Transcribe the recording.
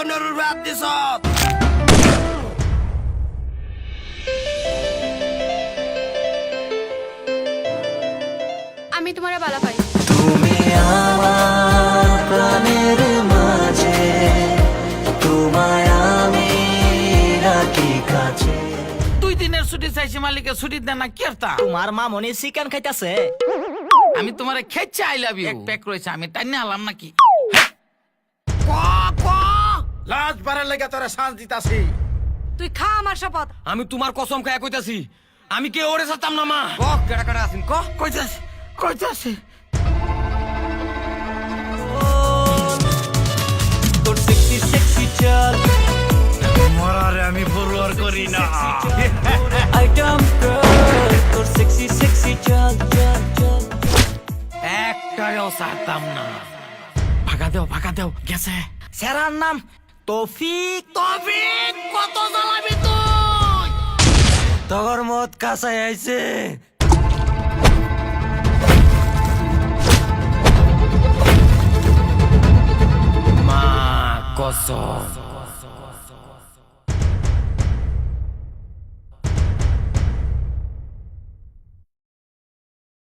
বোনের বাদ দিছ। আমি তোমারে বালা পাই। তুমি আমার প্রাণের মাঝে, তোমায় আমি রাখি কাছে। 2 দিনের ছুটি চাইছি, মালিকের ছুটি দেন না কি একটা। তোমার মা মনে চিকেন খাইতাছে। আমি তোমারে খেয়েছি আই লাভ ইউ। এক প্যাক রয়েছে, আমি টাইনে আলাম নাকি। লাজ বারের লেগে তোরা শান্তি দিতাছি। তুই খা আমার শপথ। আমি তোমার কসম খায় কইতাছি, আমি কে ওরে সাতাম না মা। ক কেডা কেডা আছেন ক। কইতাছি কইতাছি। তোর সেক্সি সেক্সি চাল, মরারে আমি পরোয়ার করি না। আইটেম গার্ল, তোর সেক্সি সেক্সি চাল চাল চাল। একটাও ছাড়তাম না। ভাগা দেও গেছে। সেরার নাম তৌফিক। তৌফিক কত জ্বালাবি তুই? তোর মত কাঁচাই আইছে। মা কসম